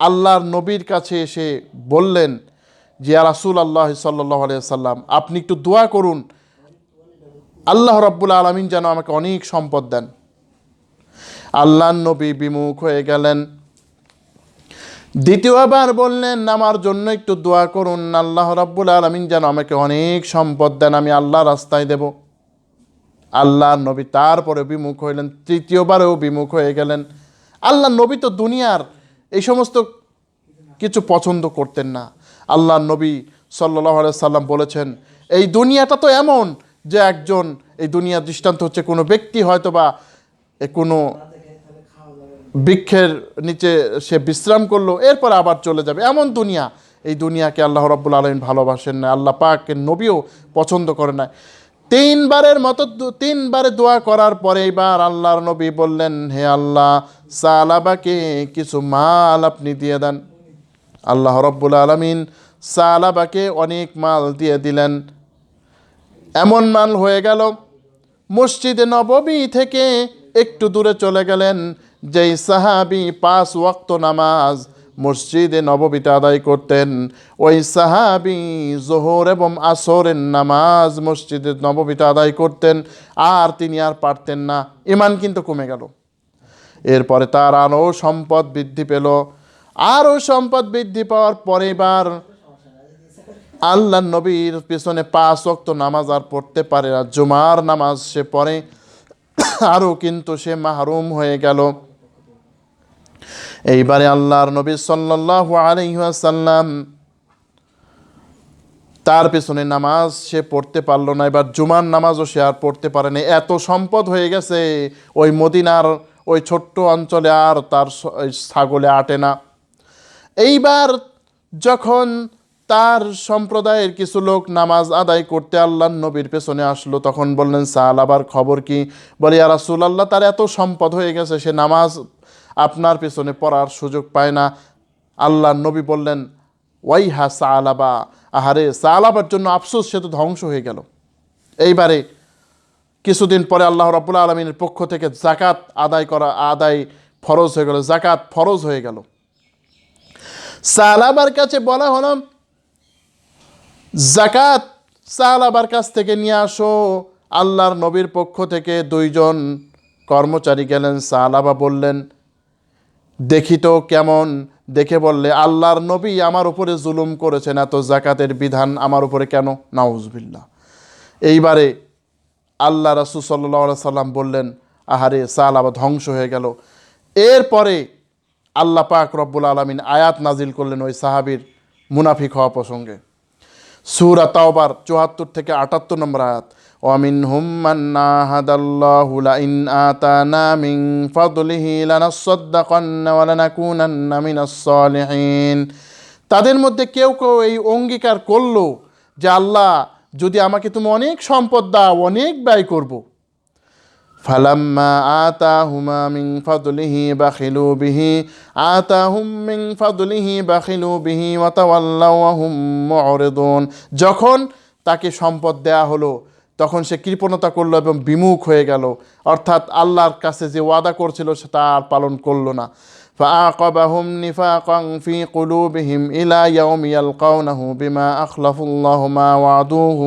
[SPEAKER 1] আল্লাহর নবীর কাছে এসে বললেন যে, ইয়া রাসূলুল্লাহ সাল্লাল্লাহু আলাইহি সাল্লাম, আপনি একটু দোয়া করুন আল্লাহ রাব্বুল আলামিন যেন আমাকে অনেক সম্পদ দেন। আল্লাহর নবী বিমুখ হয়ে গেলেন। দ্বিতীয়বার বললেন, আমার জন্য একটু দোয়া করুন আল্লাহ রাব্বুল আলামিন যেন আমাকে অনেক সম্পদ দেন, আমি আল্লাহর রাস্তায় দেব। আল্লাহর নবী তারপরে বিমুখ হইলেন, তৃতীয়বারেও বিমুখ হয়ে গেলেন। আল্লাহর নবী তো দুনিয়ার এই সমস্ত কিছু পছন্দ করতেন না। আল্লাহর নবী সাল্লাল্লাহু আলাইহি সাল্লাম বলেছেন, এই দুনিয়াটা তো এমন যে একজন, এই দুনিয়ার দৃষ্টান্ত হচ্ছে কোনো ব্যক্তি হয়তো বা কোনো বৃক্ষের নিচে সে বিশ্রাম করলো, এরপর আবার চলে যাবে, এমন দুনিয়া। এই দুনিয়াকে আল্লাহ রাব্বুল আলামিন ভালোবাসেন না, আল্লাহ পাকের নবীও পছন্দ করে না। তিনবারে দোয়া করার পরে এবার আল্লাহর নবী বললেন, হে আল্লাহ, সালাবাকে কিছু মাল আপনি দিয়ে দেন। আল্লাহ রাব্বুল আলামিন সালাবাকে অনেক মাল দিয়ে দিলেন। এমন মাল হয়ে গেল, মসজিদে নববী থেকে একটু দূরে চলে গেলেন যেই সাহাবী 5 ওয়াক্ত নামাজ মসজিদে নববীতে আদায় করতেন, ওই সাহাবী যোহর এবং আসরের নামাজ মসজিদে নববীতে আদায় করতেন, আর তিনি আর পারতেন না। ঈমান কিন্তু কমে গেল। এরপরে তার আরও সম্পদ বৃদ্ধি পেল। আরও সম্পদ বৃদ্ধি পাওয়ার পরে এবার আল্লাহ নবীর পিছনে 5 ওয়াক্ত নামাজ আর পড়তে পারে না, জুমার নামাজ সে পড়ে, আরও কিন্তু সে মাহরুম হয়ে গেল। এইবারে আল্লাহর নবী সাল্লাল্লাহু আলাইহি ওয়াসাল্লাম তার পেছনে নামাজ সে পড়তে পারলো না, এবার জুমার নামাজও সে আর পড়তে পারে না। এত সম্পদ হয়ে গেছে ওই মদিনার ওই ছোট্ট অঞ্চলে, আর তার ছাগলে আটে না। এইবার যখন তার সম্প্রদায়ের কিছু লোক নামাজ আদায় করতে আল্লাহর নবীর পেছনে আসলো, তখন বললেন, সালাবার খবর কি? বলে, ইয়া রাসূলুল্লাহ, তার এত সম্পদ হয়ে গেছে সে নামাজ আপনার পেছনে পড়ার সুযোগ পায় না। আল্লাহর নবী বললেন, ওয়াইহা সালাবা, আহারে সালাবার জন্য আফসোস, সে তো ধ্বংস হয়ে গেল। এইবারে কিছুদিন পরে আল্লাহ রাব্বুল আলামিনের পক্ষ থেকে যাকাত আদায় ফরজ হয়ে গেল, যাকাত ফরজ হয়ে গেল। সালাবার কাছে বলা হলো, যাকাত সালাবার কাছ থেকে নিয়ে আসো। আল্লাহর নবীর পক্ষ থেকে 2 জন কর্মচারী গেলেন। সালাবা বললেন, দেখি তো কেমন। দেখে বললে, আল্লাহর নবী আমার উপরে জুলুম করেছেন, এত যাকাতের বিধান আমার উপরে কেন? নাউজুবিল্লাহ। এইবারে আল্লাহ রাসূল সাল্লাল্লাহু আলাইহি সাল্লাম বললেন, আহারে সালাবা ধ্বংস হয়ে গেল। এরপরে আল্লাহ পাক রব্বুল আলামিন আয়াত নাজিল করলেন ওই সাহাবীর মুনাফিক হওয়া প্রসঙ্গে। সূরা তাওবার 74 থেকে 78 নম্বর আয়াত, ওয়ামিনহুম মান নাহাদাল্লাহু লাইন আতানা মিন ফাদলিহি লানাসাদ্দাকান্না ওয়া লানাকুনান্না মিনাস সালিহিন। তাদের মধ্যে কেউ কেউ এই অঙ্গীকার করলো যে, আল্লাহ যদি আমাকে তুমি অনেক সম্পদ দাও, অনেক ব্যয় করব। ফালাম্মা আতাহুমা মিন ফাদলিহি বাখিলু বিহি আতাহুম মিন ফাদলিহি বাখিলু বিহি ওয়া তাওয়াল্লাউ ওয়া হুম মুরিদুন। যখন তাকে সম্পদ দেয়া হলো তখন সে কৃপণতা করলো এবং বিমুখ হয়ে গেল, অর্থাৎ আল্লাহর কাছে যে ওয়াদা করছিল সেটা আর পালন করলো না। فأعقبهم نفاقا في قلوبهم إلى يوم يلقونه بما أخلفوا الله ما وعدوه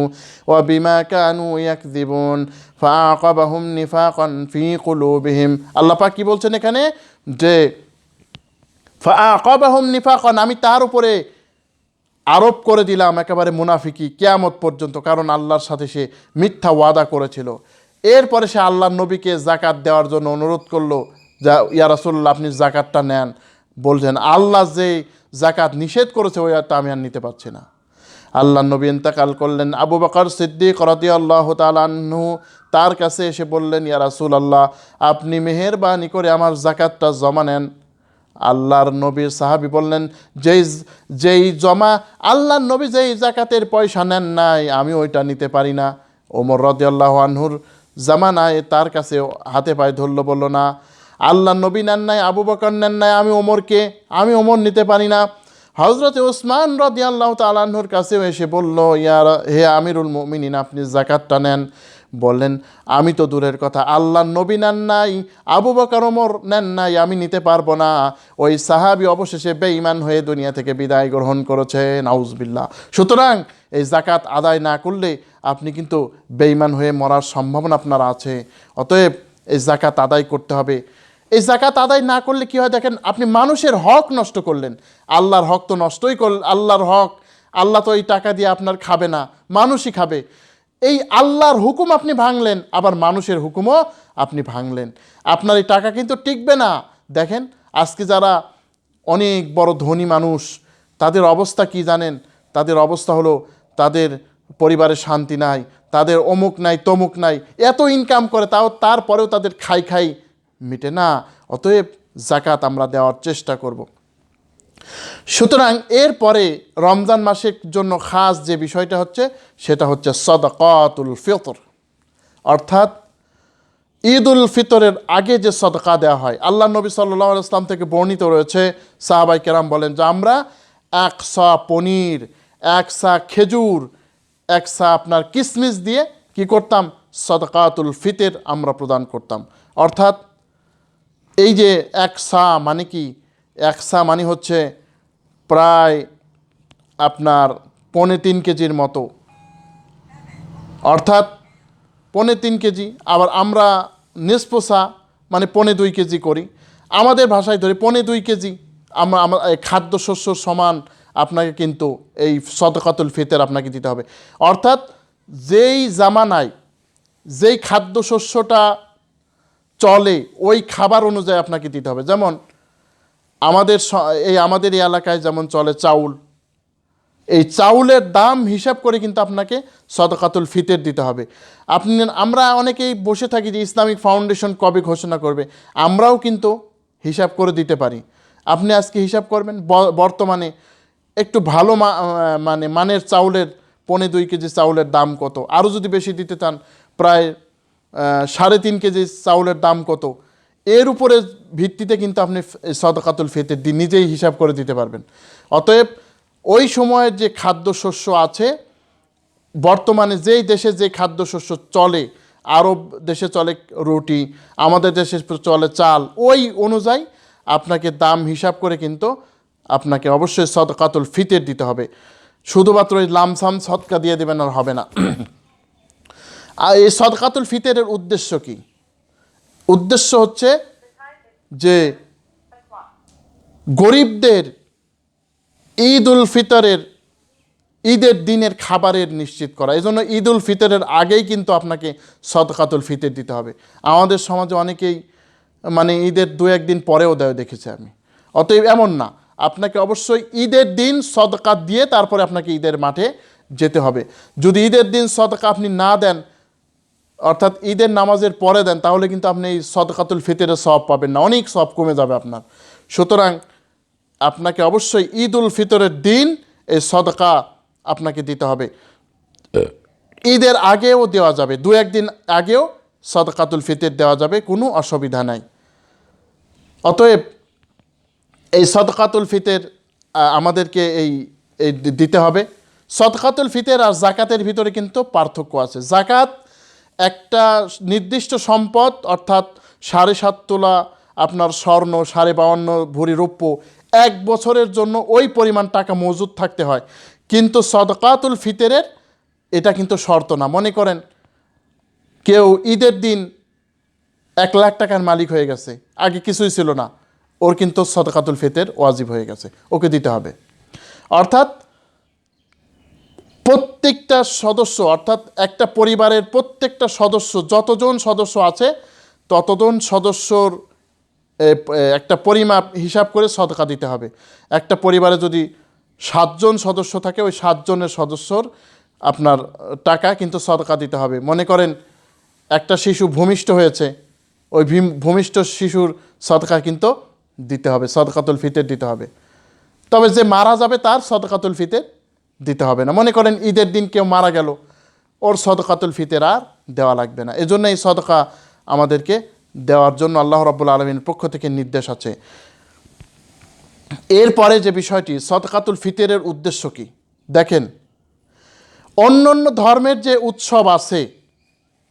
[SPEAKER 1] وبما كانوا يكذبون فأعقبهم نفاقا في قلوبهم। আল্লাহ পাক কি বলছেন এখানে? যে ফাআকাবাহুম নিফাকান, আমি তার উপরে আরোপ করে দিলাম একেবারে মুনাফিকি কিয়ামত পর্যন্ত, কারণ আল্লাহর সাথে সে মিথ্যা ওয়াদা করেছিল। এরপরে সে আল্লাহর নবীকে জাকাত দেওয়ার জন্য অনুরোধ করলো, যা ইয়া রাসূলুল্লাহ আপনি জাকাতটা নেন। বলছেন আল্লাহ যে জাকাত নিষেধ করেছে ওই আয়াতটা আমি আর নিতে পারছি না। আল্লাহর নবী ইন্তেকাল করলেন। আবু বকর সিদ্দিক রাদিয়াল্লাহু তাআলা আনহু তার কাছে এসে বললেন, ইয়া রাসূলুল্লাহ আপনি মেহেরবানি করে আমার জাকাতটা জমা নেন। আল্লাহর নবীর সাহাবী বললেন, যেই জমা আল্লাহর নবী যেই জাকাতের পয়সা নেন নাই আমি ওইটা নিতে পারি না। ওমর রাদিয়াল্লাহু আনহুর জামানায় তার কাছে হাতে পায়ে ধরল, বলল না আল্লাহর নবী নেন নাই, আবু বকর নেন নাই, আমি ওমর নিতে পারি না। হযরতে ওসমান রাদিয়াল্লাহু তাআলা আনহুর কাছেও এসে বলল, হে আমিরুল মুমিনিন আপনি জাকাতটা নেন। বললেন আমি তো দূরের কথা, আল্লাহর নবী নেন নাই, আবু বকর ওমর নেন নাই, আমি নিতে পারবো না। ওই সাহাবী অবশেষে বেঈমান হয়ে দুনিয়া থেকে বিদায় গ্রহণ করেছে, নাউজুবিল্লাহ। সুতরাং এই জাকাত আদায় না করলে আপনি কিন্তু বেঈমান হয়ে মরার সম্ভাবনা আপনার আছে। অতএব এই জাকাত আদায় করতে হবে। এই জাকাত আদায় না করলে কি হয় দেখেন, আপনি মানুষের হক নষ্ট করলেন। আল্লাহর হক তো নষ্টই করলেন। আল্লাহর হক, আল্লাহ তো এই টাকা দিয়ে আপনার খাবে না, মানুষই খাবে। এই আল্লাহর হুকুম আপনি ভাঙলেন, আবার মানুষের হুকুমও আপনি ভাঙলেন। আপনার এই টাকা কিন্তু টিকবে না। দেখেন আজকে যারা অনেক বড় ধনী মানুষ, তাদের অবস্থা কি জানেন? তাদের অবস্থা হলো তাদের পরিবারে শান্তি নাই, তাদের অমুক নাই তমুক নাই, এত ইনকাম করে তারপরেও তাদের খাই মিটে না। অতএব জাকাত আমরা দেওয়ার চেষ্টা করব। সুতরাং এরপরে রমজান মাসের জন্য খাস যে বিষয়টা হচ্ছে সেটা হচ্ছে সাদাকাতুল ফিতর, অর্থাৎ ঈদ উল ফিতরের আগে যে সদকা দেওয়া হয়। আল্লাহ নবী সাল্লাল্লাহু আলাইহি ওয়াসাল্লাম থেকে বর্ণিত রয়েছে, সাহাবাই কেরাম বলেন যে আমরা 100 পনির, 100 খেজুর, 100 আপনার কিশমিশ দিয়ে কি করতাম, সদকাতুল ফিতর আমরা প্রদান করতাম। অর্থাৎ এই যে 100 মানে কি, 100 মানে হচ্ছে প্রায় আপনার 3.25 কেজির মতো, অর্থাৎ 3.25 কেজি। আবার আমরা নিসপোসা মানে 2.25 কেজি করি, আমাদের ভাষায় ধরি 2.25 কেজি। আমরা খাদ্যশস্য সমান আপনাকে কিন্তু এই সদকাতুল ফিতর আপনাকে দিতে হবে। অর্থাৎ যেই জামানায় যেই খাদ্যশস্যটা চলে ওই খাবার অনুযায়ী আপনাকে দিতে হবে। যেমন আমাদের এই এলাকায় যেমন চলে চাউল, এই চাউলের দাম হিসাব করে কিন্তু আপনাকে সদকাতুল ফিতর দিতে হবে। আমরা অনেকেই বসে থাকি যে ইসলামিক ফাউন্ডেশন কবে ঘোষণা করবে, আমরাও কিন্তু হিসাব করে দিতে পারি। আপনি আজকে হিসাব করবেন বর্তমানে একটু ভালো মানের চাউলের 2.25 কেজি চাউলের দাম কত, আরও যদি বেশি দিতে চান প্রায় 3.5 কেজি চাউলের দাম কত, এর উপরে ভিত্তিতে কিন্তু আপনি সদকাতুল ফিতর নিজেই হিসাব করে দিতে পারবেন। অতএব ওই সময়ের যে খাদ্যশস্য আছে, বর্তমানে যেই দেশে যে খাদ্যশস্য চলে, আরব দেশে চলে রুটি, আমাদের দেশে চলে চাল, ওই অনুযায়ী আপনাকে দাম হিসাব করে কিন্তু আপনাকে অবশ্যই সদকাতুল ফিতর দিতে হবে। শুধুমাত্র ওই লামসাম সদকা দিয়ে দেবেন আর হবে না। আর এই সদকাতুল ফিতরের উদ্দেশ্য কি? উদ্দেশ্য হচ্ছে যে গরিবদের ঈদ উল ফিতরের ঈদের দিনের খাবারের নিশ্চিত করা। এই জন্য ঈদ উল ফিতরের আগেই কিন্তু আপনাকে সদকাতুল ফিতর দিতে হবে। আমাদের সমাজে অনেকেই মানে ঈদের 2-1 দিন পরেও দেয় দেখেছি আমি। অতএব এমন না, আপনাকে অবশ্যই ঈদের দিন সদকা দিয়ে তারপরে আপনাকে ঈদের মাঠে যেতে হবে। যদি ঈদের দিন সদকা আপনি না দেন, অর্থাৎ ঈদের নামাজের পরে দেন, তাহলে কিন্তু আপনি এই সদকাতুল ফিতরের সওয়াব পাবেন না, অনেক সওয়াব কমে যাবে আপনার। সুতরাং আপনাকে অবশ্যই ঈদ উল ফিতরের দিন এই সদকা আপনাকে দিতে হবে। ঈদের আগেও দেওয়া যাবে, 2-1 দিন আগেও সদকাতুল ফিতর দেওয়া যাবে, কোনো অসুবিধা নাই। অতএব এই সদকাতুল ফিতর আমাদেরকে এই দিতে হবে। সদকাতুল ফিতর আর জাকাতের ভিতরে কিন্তু পার্থক্য আছে। জাকাত একটা নির্দিষ্ট সম্পদ, অর্থাৎ 7.5 তোলা আপনার স্বর্ণ, 52.5 ভরি রৌপ্য, 1 বছরের জন্য ওই পরিমাণ টাকা মজুদ থাকতে হয়। কিন্তু সদকাতুল ফিতরের এটা কিন্তু শর্ত না। মনে করেন কেউ ঈদের দিন 1 লাখ টাকার মালিক হয়ে গেছে, আগে কিছুই ছিল না, ওর কিন্তু সদকাতুল ফিতর ওয়াজিব হয়ে গেছে, ওকে দিতে হবে। অর্থাৎ প্রত্যেকটা সদস্য, অর্থাৎ একটা পরিবারের প্রত্যেকটা সদস্য, যতজন সদস্য আছে ততজন সদস্যর একটা পরিমাপ হিসাব করে সদকা দিতে হবে। একটা পরিবারে যদি 7 জন সদস্য থাকে, ওই 7 জনের সদস্যর আপনার টাকা কিন্তু সদকা দিতে হবে। মনে করেন একটা শিশু ভূমিষ্ঠ হয়েছে, ওই ভূমিষ্ঠ শিশুর সদকা কিন্তু দিতে হবে, সদকাতুল ফিতর দিতে হবে। তবে যে মারা যাবে তার সদকাতুল ফিতর দিতে হবে না। মনে করেন ঈদের দিন কেউ মারা গেল, ওর সদকাতুল ফিতর আর দেওয়া লাগবে না। এজন্য এই সদকা আমাদেরকে দেওয়ার জন্য আল্লাহ রাব্বুল আলামিনের পক্ষ থেকে নির্দেশ আছে। এরপরে যে বিষয়টি, সদকাতুল ফিতরের উদ্দেশ্য কি দেখেন, অন্যান্য ধর্মের যে উৎসব আছে,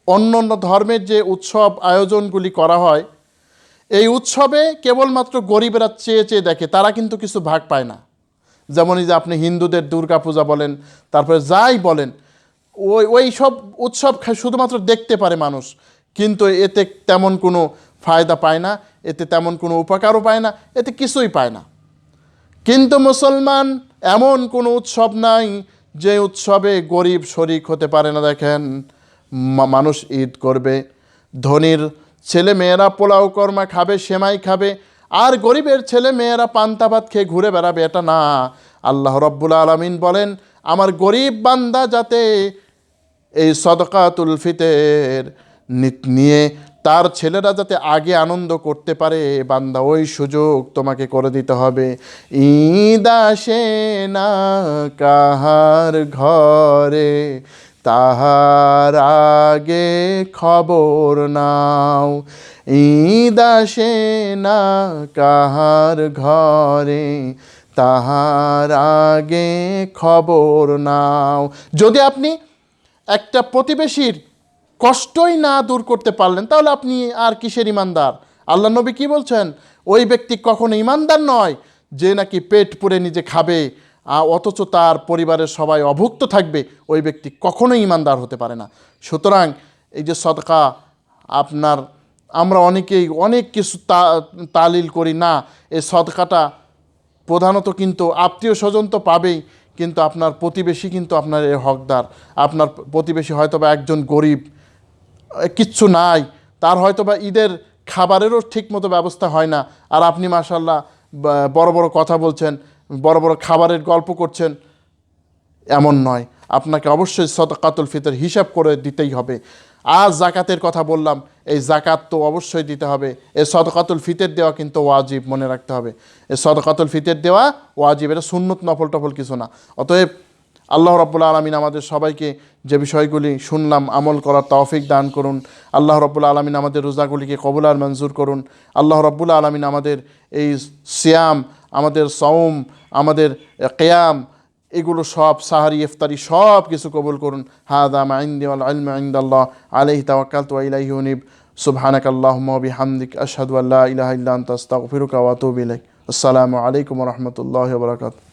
[SPEAKER 1] অন্যান্য ধর্মের যে উৎসব আয়োজনগুলি করা হয়, এই উৎসবে কেবলমাত্র গরিবেরা চেয়ে চেয়ে দেখে, তারা কিন্তু কিছু ভাগ পায় না। যেমন এই যে আপনি হিন্দুদের দুর্গা পূজা বলেন, তারপরে যাই বলেন, ওই সব উৎসব শুধুমাত্র দেখতে পারে মানুষ, কিন্তু এতে তেমন কোনো ফায়দা পায় না, এতে তেমন কোনো উপকারও পায় না, এতে কিছুই পায় না। কিন্তু মুসলমান এমন কোনো উৎসব নাই যে উৎসবে গরিব শরিক হতে পারে না। দেখেন, মানুষ ঈদ করবে, ধনীর ছেলে মেয়েরা পোলাও কর্মা খাবে, সেমাই খাবে, আর গরিবের ছেলে মেয়েরা পান্তা ভাত খেয়ে ঘুরে বেড়াবে, এটা না। আল্লাহ রাব্বুল আলামিন বলেন, আমার গরিব বান্দা যাতে এই সদকাতুল ফিতর নিয়ে তার ছেলেরা যাতে আগে আনন্দ করতে পারে, বান্দা ওই সুযোগ তোমাকে করে দিতে হবে। ঈদ আসে না কাহার ঘরে, তাহার আগে খবর নাও। ঈদ আসে না কাহার ঘরে, তাহার আগে খবর নাও। যদি আপনি একটা প্রতিবেশীর কষ্টই না দূর করতে পারলেন, তাহলে আপনি আর কিসের ইমানদার? আল্লাহ নবী কি বলছেন, ওই ব্যক্তি কখনো ইমানদার নয় যে নাকি পেট পুরে নিজে খাবে অথচ তার পরিবারের সবাই অভুক্ত থাকবে, ওই ব্যক্তি কখনোই ইমানদার হতে পারে না। সুতরাং এই যে সদকা, আমরা অনেকেই অনেক কিছু তালিল করি না, এই সদকাটা প্রধানত কিন্তু আত্মীয় স্বজন তো পাবেই, কিন্তু আপনার প্রতিবেশী কিন্তু আপনার এর হকদার। আপনার প্রতিবেশী হয়তোবা একজন গরিব, কিচ্ছু নাই, তার হয়তোবা ঈদের খাবারেরও ঠিকমতো ব্যবস্থা হয় না, আর আপনি মাশাআল্লাহ বড় বড় কথা বলছেন, বড় বড় খাবারের গল্প করছেন, এমন নয়। আপনাকে অবশ্যই সদকাতুল ফিতর হিসাব করে দিতেই হবে। আর জাকাতের কথা বললাম, এই জাকাত তো অবশ্যই দিতে হবে। এই সদকাতুল ফিতর দেওয়া কিন্তু ওয়াজিব, মনে রাখতে হবে। এই সদকাতুল ফিতর দেওয়া ওয়াজিব, এটা সুন্নত নফল টফল কিছু না। অতএব আল্লাহ রাব্বুল আলামিন আমাদের সবাইকে যে বিষয়গুলি শুনলাম আমল করার তৌফিক দান করুন। আল্লাহ রাব্বুল আলামিন আমাদের রোজাগুলিকে কবুল আর মঞ্জুর করুন। আল্লাহ রাব্বুল আলামিন আমাদের এই সিয়াম, আমাদের সওম, আমাদের কিয়াম, এগুলো সব, সাহারি ইফতারি সব কিছু কবুল করুন। হাদা মা ইনদি ওয়াল ইলমু ইনদাল্লাহ আলাইহি তাওয়াক্কালতু ওয়া ইলাইহি উনীব। সুবহানাকাল্লাহুম্মা ওয়া বিহামদিক আশহাদু আল্লা ইলাহা ইল্লা আনতা আস্তাগফিরুকা ওয়া আতুবু ইলাইক। আসসালামু আলাইকুম ওয়া রাহমাতুল্লাহি ওয়া বারাকাতুহু।